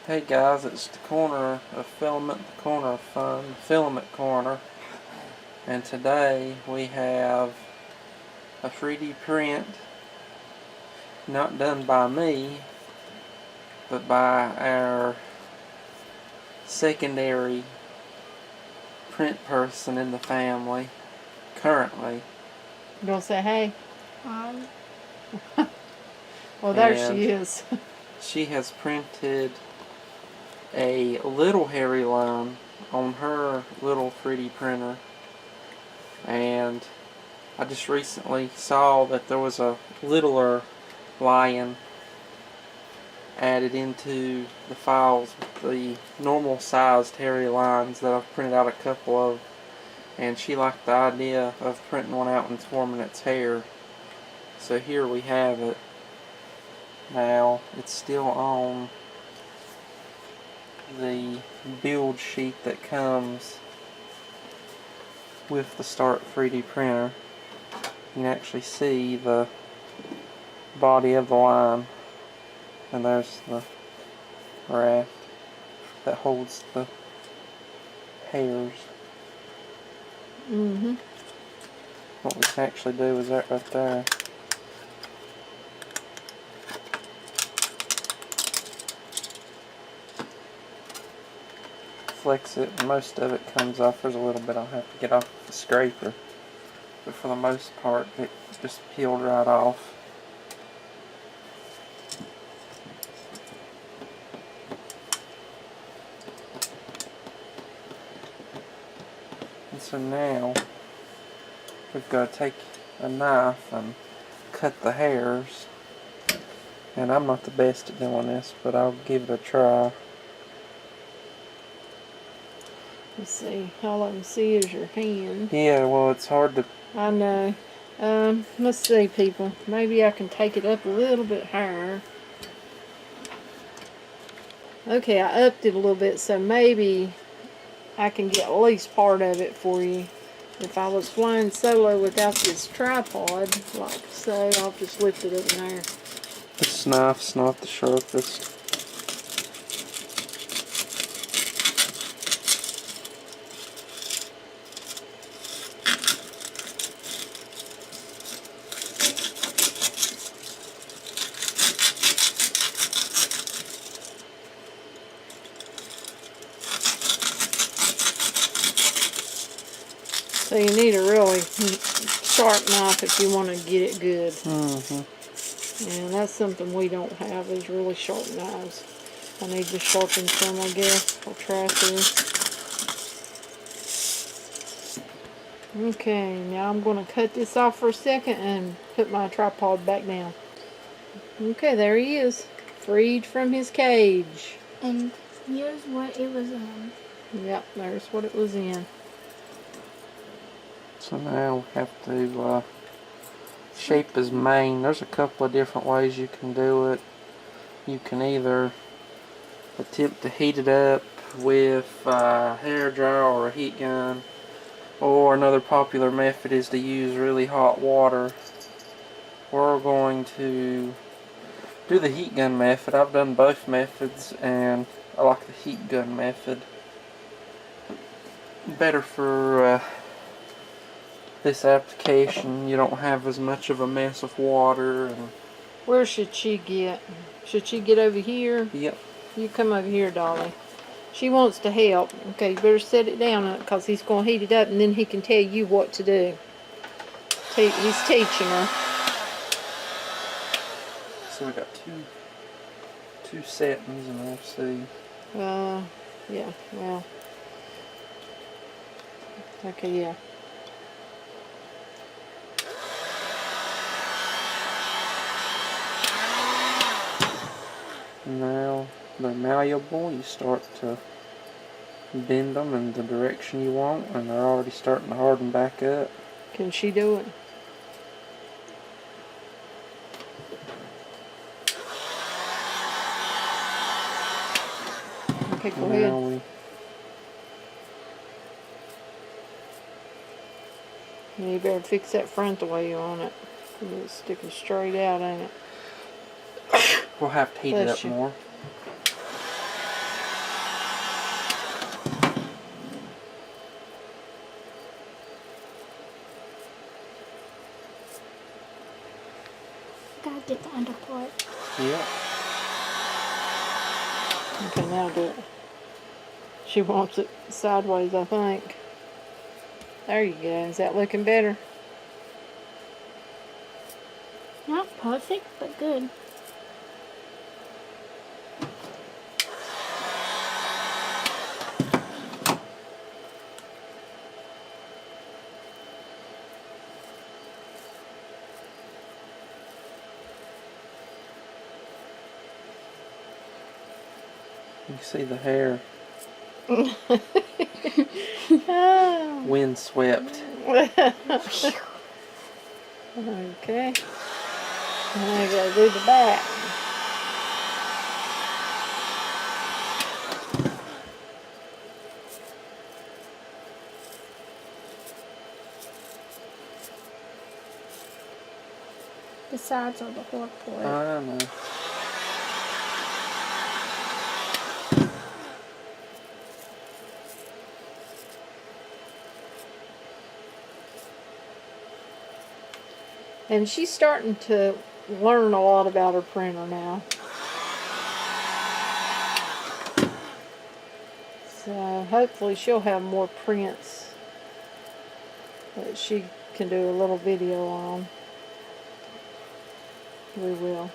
Hey guys, it's the corner of Filament, the corner of fun, Filament Corner, and today we have a 3D print not done by me, but by our secondary print person in the family currently. You gonna say hey? Hi. Well, there And she is. she has printed a little hairy lion on her little 3D printer, and I just recently saw that there was a littler lion added into the files with the normal sized hairy lions that I've printed out a couple of, and she liked the idea of printing one out and forming its hair. So here we have it. Now it's still on the build sheet that comes with the Startt 3D printer. You can actually see the body of the lion, and there's the raft that holds the hairs. What we can actually do is that right there. Flex it, and most of it comes off. There's a little bit I'll have to get off with the scraper, but for the most part it just peeled right off. And so now we've got to take a knife and cut the hairs, and I'm not the best at doing this, but I'll give it a try. Let's see. All I can see is your hand. Yeah, well, it's hard to... I know. Let's see, people. Maybe I can take it up a little bit higher. Okay, I upped it a little bit, so maybe I can get at least part of it for you. If I was flying solo without this tripod, like so, I'll just lift it up in there. This knife's not the sharpest. So you need a really sharp knife if you want to get it good. And that's something we don't have, is really sharp knives. I need to sharpen some, I guess. I'll try to. Okay, now I'm going to cut this off for a second and put my tripod back down. Okay, there he is. Freed from his cage. And here's what it was in. Yep, there's what it was in. So now we have to shape his mane. There's a couple of different ways you can do it. You can either attempt to heat it up with a hair dryer or a heat gun, or another popular method is to use really hot water. We're going to do the heat gun method. I've done both methods, and I like the heat gun method better for this application. You don't have as much of a mess of water. And Where should she get? Should she get over here? yep. You come over here, Dolly. She wants to help. Okay, you better set it down because he's going to heat it up and then he can tell you what to do. He's teaching her. So we got two settings, and we'll see. Yeah, well. Okay, yeah. Now they're malleable. You start to bend them in the direction you want, and they're already starting to harden back up. Can she do it? Okay, go ahead. You better fix that front the way you want it. It's sticking straight out, ain't it? We'll have to heat it up more. get the under part. Yep. Okay, now do it. She wants it sideways, I think. There you go. Is that looking better? Not perfect, but good. You can see the hair Oh. wind swept. Okay. Now I gotta do the back. The sides are the hard part. I know. And she's starting to learn a lot about her printer now. So hopefully she'll have more prints that she can do a little video on. We will.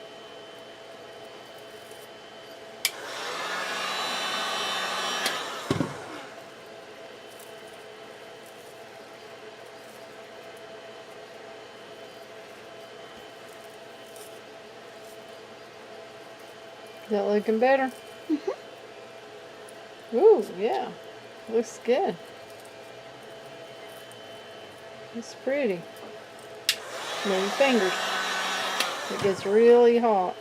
Is that looking better? Ooh, yeah. Looks good. It's pretty. Move your fingers. It gets really hot.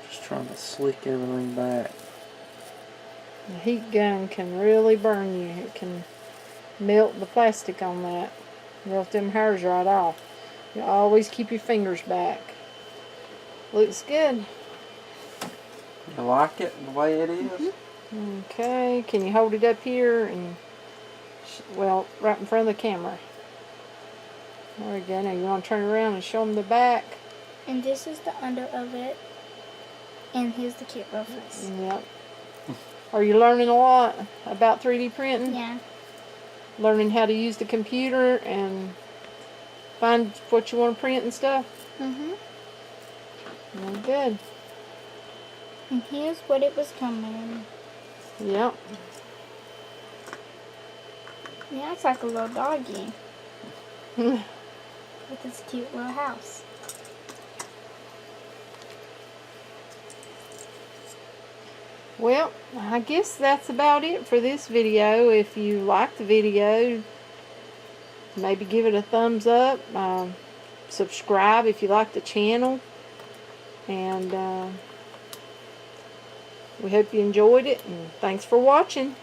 Just trying to slick everything back. The heat gun can really burn you. It can melt the plastic on that. Melt them hairs right off. You always keep your fingers back. Looks good. You like it the way it is? Okay, can you hold it up here and, well, right in front of the camera. There we go. Now you want to turn around and show them the back. And this is the under of it. And here's the kit reference. Yep. Are you learning a lot about 3D printing? Yeah. Learning how to use the computer and find what you want to print and stuff? Mm-hmm. Well, good. And here's what it was coming in. Yep. Yeah, it's like a little doggy. With this cute little house. Well, I guess that's about it for this video. If you liked the video, maybe give it a thumbs up. Subscribe if you like the channel. And we hope you enjoyed it. And thanks for watching.